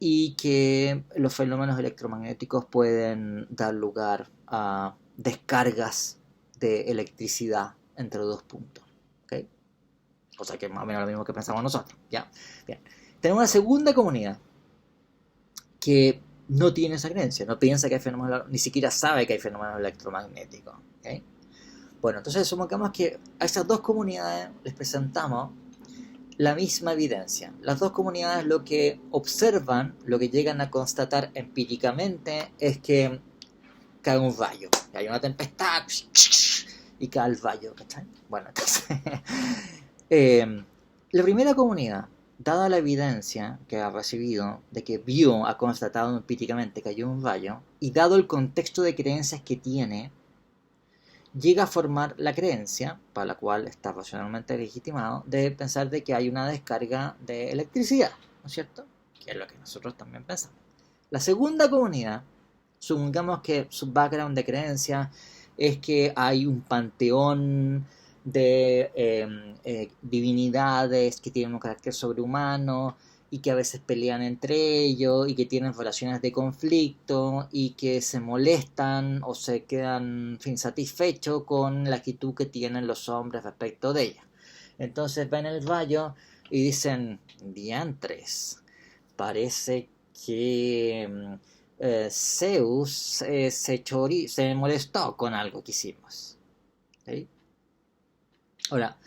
y que los fenómenos electromagnéticos pueden dar lugar a descargas de electricidad entre dos puntos. ¿Okay? Cosa que es más o menos lo mismo que pensamos nosotros. ¿Ya? Bien. Tenemos una segunda comunidad que no tiene esa creencia, no piensa que hay fenómenos, ni siquiera sabe que hay fenómenos electromagnéticos. ¿Okay? Bueno, entonces supongamos que a esas dos comunidades les presentamos la misma evidencia. Las dos comunidades lo que observan, lo que llegan a constatar empíricamente es que cae un rayo, hay una tempestad y cae el rayo, ¿cachai? Bueno, entonces la primera comunidad, dada la evidencia que ha recibido de que vio, ha constatado empíricamente que cayó un rayo, y dado el contexto de creencias que tiene, llega a formar la creencia, para la cual está racionalmente legitimado, de pensar de que hay una descarga de electricidad, ¿no es cierto? Que es lo que nosotros también pensamos. La segunda comunidad, supongamos que su background de creencia es que hay un panteón de divinidades que tienen un carácter sobrehumano y que a veces pelean entre ellos y que tienen relaciones de conflicto y que se molestan o se quedan, en fin, satisfechos con la actitud que tienen los hombres respecto de ellas. Entonces ven el rayo y dicen, diantres, parece que Zeus se molestó con algo que hicimos. ¿Sí? Ahora,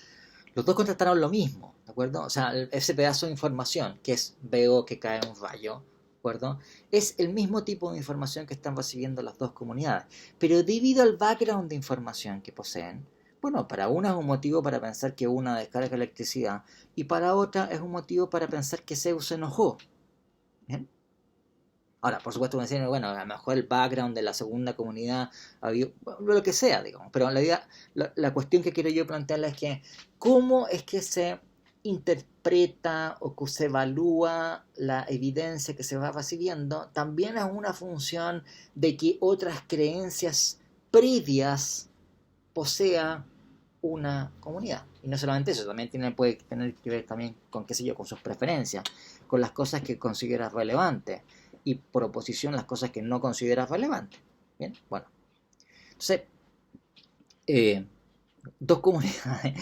los dos contestaron lo mismo, ¿de acuerdo? O sea, ese pedazo de información, que es veo que cae un rayo, ¿de acuerdo? Es el mismo tipo de información que están recibiendo las dos comunidades. Pero debido al background de información que poseen, bueno, para una es un motivo para pensar que una descarga electricidad y para otra es un motivo para pensar que Zeus se enojó. ¿Bien? Ahora, por supuesto, me dicen, bueno, a lo mejor el background de la segunda comunidad, había, lo que sea, digamos, pero la cuestión que quiero yo plantearle es que, ¿cómo es que se interpreta o que se evalúa la evidencia que se va recibiendo? También es una función de que otras creencias previas posea una comunidad. Y no solamente eso, también puede tener que ver también con, qué sé yo, con sus preferencias, con las cosas que consideras relevantes y por oposición las cosas que no consideras relevantes. Bien, bueno. Entonces, dos comunidades,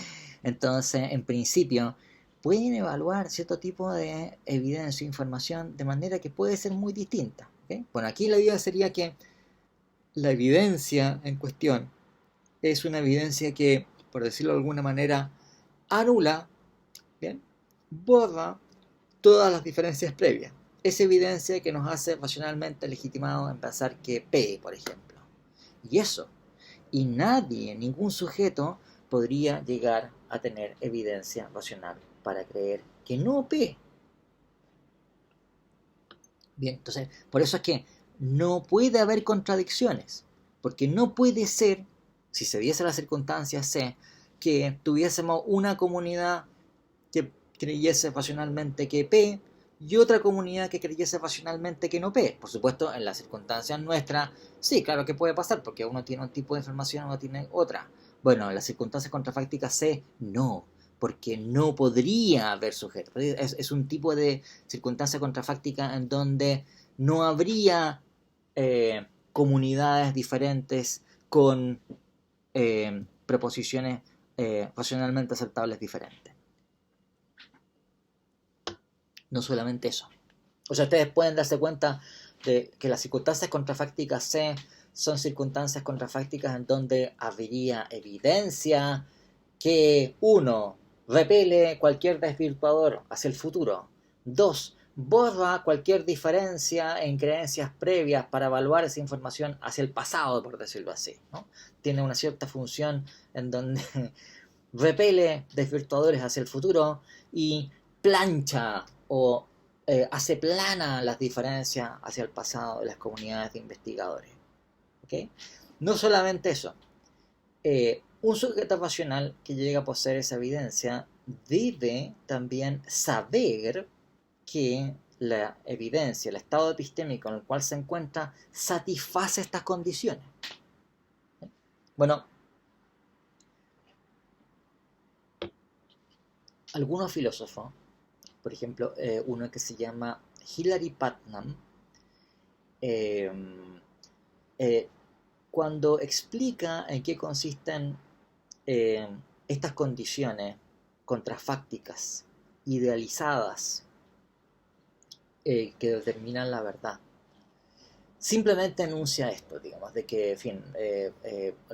entonces, en principio, pueden evaluar cierto tipo de evidencia e información de manera que puede ser muy distinta. ¿Okay? Bueno, aquí la idea sería que la evidencia en cuestión es una evidencia que, por decirlo de alguna manera, anula, ¿bien? Borra todas las diferencias previas. Es evidencia que nos hace racionalmente legitimados en pensar que P, por ejemplo. Y eso. Y nadie, ningún sujeto, podría llegar a tener evidencia racional para creer que no P. Bien, entonces, por eso es que no puede haber contradicciones, porque no puede ser, si se diese la circunstancia C, que tuviésemos una comunidad que creyese racionalmente que P y otra comunidad que creyese racionalmente que no P. Por supuesto, en las circunstancias nuestras, sí, claro que puede pasar, porque uno tiene un tipo de información, uno tiene otra. Bueno, en las circunstancias contrafácticas C, no, porque no podría haber sujeto. Es un tipo de circunstancia contrafáctica en donde no habría comunidades diferentes con proposiciones racionalmente aceptables diferentes. No solamente eso. O sea, ustedes pueden darse cuenta de que las circunstancias contrafácticas C son circunstancias contrafácticas en donde habría evidencia que, uno, repele cualquier desvirtuador hacia el futuro. Dos, borra cualquier diferencia en creencias previas para evaluar esa información hacia el pasado, por decirlo así, ¿no? Tiene una cierta función en donde repele desvirtuadores hacia el futuro y plancha o hace plana las diferencias hacia el pasado de las comunidades de investigadores. ¿Okay? No solamente eso, un sujeto racional que llega a poseer esa evidencia debe también saber que la evidencia, el estado epistémico en el cual se encuentra, satisface estas condiciones. Bueno, algunos filósofos, por ejemplo, uno que se llama Hilary Putnam, eh, eh, cuando explica en qué consisten eh, estas condiciones contrafácticas, idealizadas, que determinan la verdad, simplemente enuncia esto, digamos, de que, en fin,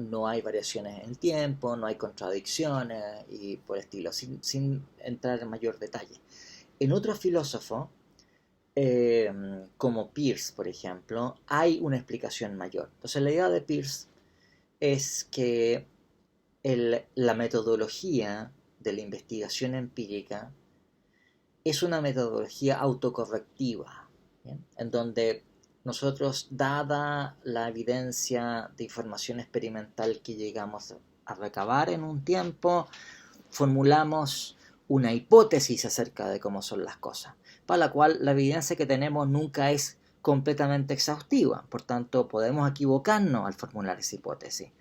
no hay variaciones en el tiempo, no hay contradicciones y por el estilo, sin entrar en mayor detalle. En otros filósofos, como Peirce, por ejemplo, hay una explicación mayor. Entonces, la idea de Peirce es que la metodología de la investigación empírica es una metodología autocorrectiva, ¿bien? En donde nosotros, dada la evidencia de información experimental que llegamos a recabar en un tiempo, formulamos una hipótesis acerca de cómo son las cosas, para la cual la evidencia que tenemos nunca es completamente exhaustiva, por tanto podemos equivocarnos al formular esa hipótesis.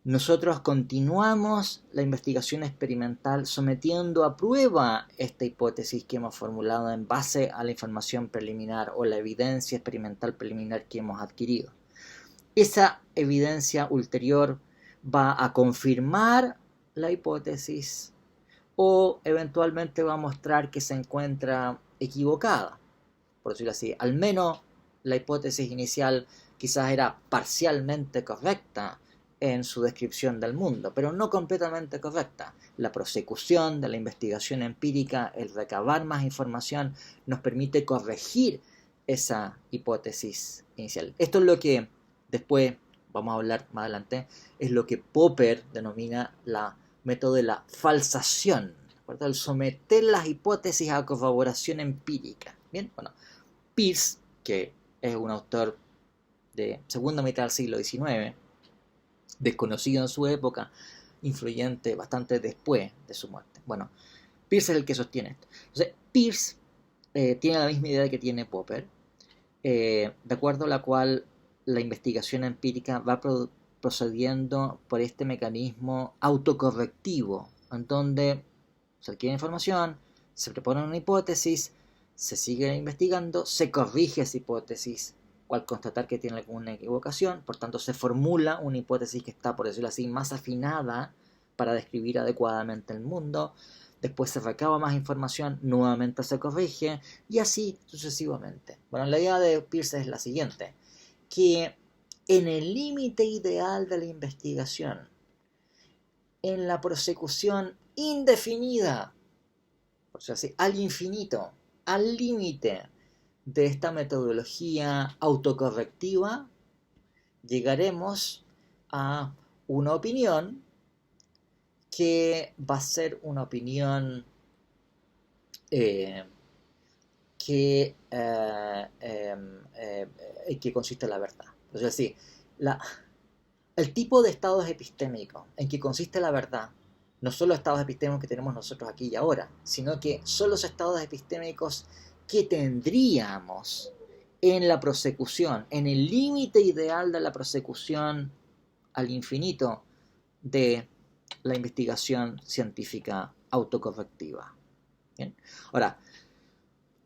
Nosotros continuamos la investigación experimental sometiendo a prueba esta hipótesis que hemos formulado en base a la información preliminar o la evidencia experimental preliminar que hemos adquirido. Esa evidencia ulterior va a confirmar la hipótesis o eventualmente va a mostrar que se encuentra equivocada, por decirlo así. Al menos la hipótesis inicial quizás era parcialmente correcta en su descripción del mundo, pero no completamente correcta. La prosecución de la investigación empírica, el recabar más información, nos permite corregir esa hipótesis inicial. Esto es lo que después, vamos a hablar más adelante, es lo que Popper denomina la método de la falsación, ¿verdad? El someter las hipótesis a corroboración empírica. Bien, bueno, Peirce, que es un autor de segunda mitad del siglo XIX, desconocido en su época, influyente bastante después de su muerte. Bueno, Peirce es el que sostiene esto. Entonces, Peirce tiene la misma idea que tiene Popper, de acuerdo a la cual la investigación empírica va procediendo por este mecanismo autocorrectivo, en donde se adquiere información, se propone una hipótesis, se sigue investigando, se corrige esa hipótesis al constatar que tiene alguna equivocación, por tanto se formula una hipótesis que está, por decirlo así, más afinada para describir adecuadamente el mundo, después se recaba más información, nuevamente se corrige, y así sucesivamente. Bueno, la idea de Peirce es la siguiente, que en el límite ideal de la investigación, en la prosecución indefinida, por decirlo así, al infinito, al límite de esta metodología autocorrectiva, llegaremos a una opinión que va a ser una opinión que consiste en la verdad. Es decir, el tipo de estados epistémicos en que consiste la verdad, no son los estados epistémicos que tenemos nosotros aquí y ahora, sino que son los estados epistémicos que tendríamos en la prosecución, en el límite ideal de la prosecución al infinito de la investigación científica autocorrectiva. ¿Bien? Ahora,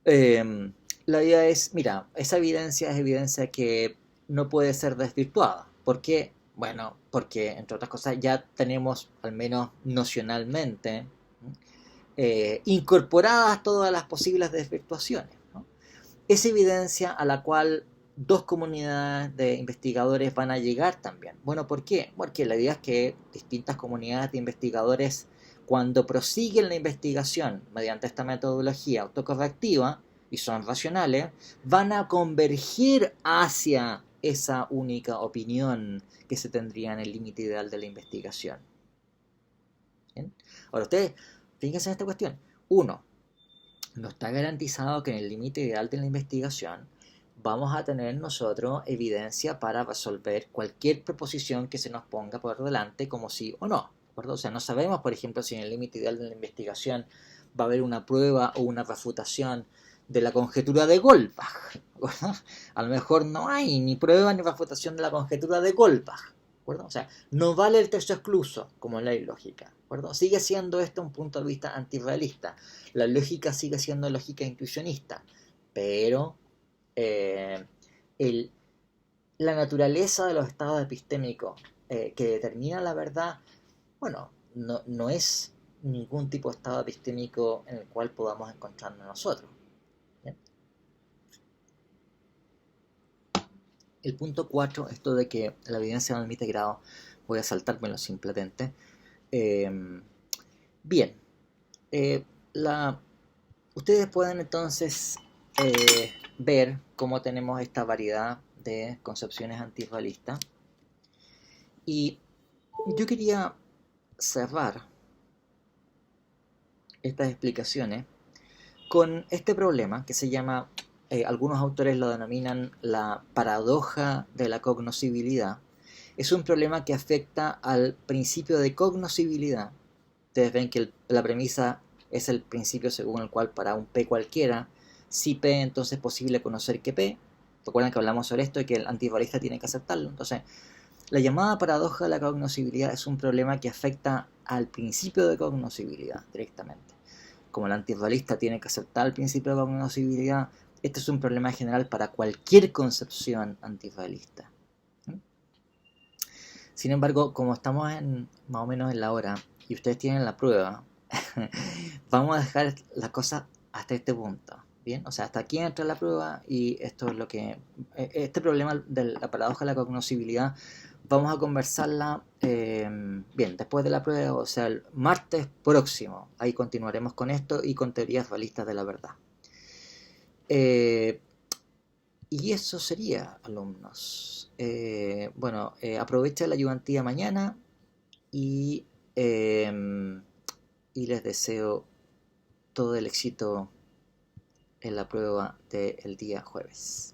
la idea es, mira, esa evidencia es evidencia que no puede ser desvirtuada. ¿Por qué? Bueno, porque entre otras cosas ya tenemos, al menos nocionalmente, incorporadas todas las posibles desvirtuaciones, ¿no? Es evidencia a la cual dos comunidades de investigadores van a llegar también. Bueno, ¿por qué? Porque la idea es que distintas comunidades de investigadores, cuando prosiguen la investigación mediante esta metodología autocorrectiva y son racionales, van a converger hacia esa única opinión que se tendría en el límite ideal de la investigación. ¿Bien? Ahora ustedes, fíjense en esta cuestión. Uno, no está garantizado que en el límite ideal de la investigación vamos a tener nosotros evidencia para resolver cualquier proposición que se nos ponga por delante como sí o no. ¿De acuerdo? O sea, no sabemos, por ejemplo, si en el límite ideal de la investigación va a haber una prueba o una refutación de la conjetura de Goldbach. A lo mejor no hay ni prueba ni refutación de la conjetura de Goldbach. ¿De acuerdo? O sea, no vale el texto excluso como ley lógica. ¿De acuerdo? Sigue siendo esto un punto de vista antirrealista. La lógica sigue siendo lógica intuicionista, pero la naturaleza de los estados epistémicos que determina la verdad, bueno, no es ningún tipo de estado epistémico en el cual podamos encontrarnos nosotros. ¿Bien? El punto 4, esto de que la evidencia no admite grado, voy a saltármelo simplemente. Bien, ustedes pueden entonces ver cómo tenemos esta variedad de concepciones antirrealistas. Y yo quería cerrar estas explicaciones con este problema que se llama, algunos autores lo denominan la paradoja de la cognoscibilidad. Es un problema que afecta al principio de cognoscibilidad. Ustedes ven que la premisa es el principio según el cual para un P cualquiera, si P entonces es posible conocer que P. Recuerdan que hablamos sobre esto y que el antirrealista tiene que aceptarlo. Entonces, la llamada paradoja de la cognoscibilidad es un problema que afecta al principio de cognoscibilidad directamente. Como el antirrealista tiene que aceptar el principio de cognoscibilidad, este es un problema general para cualquier concepción antirrealista. Sin embargo, como estamos más o menos en la hora y ustedes tienen la prueba, vamos a dejar las cosas hasta este punto. Bien, o sea, hasta aquí entra la prueba y esto es lo que... Este problema de la paradoja de la cognoscibilidad vamos a conversarla bien, después de la prueba, o sea, el martes próximo. Ahí continuaremos con esto y con teorías dualistas de la verdad. Eh, y eso sería, alumnos. Bueno, aprovecha la ayudantía mañana y, y les deseo todo el éxito en la prueba del día jueves.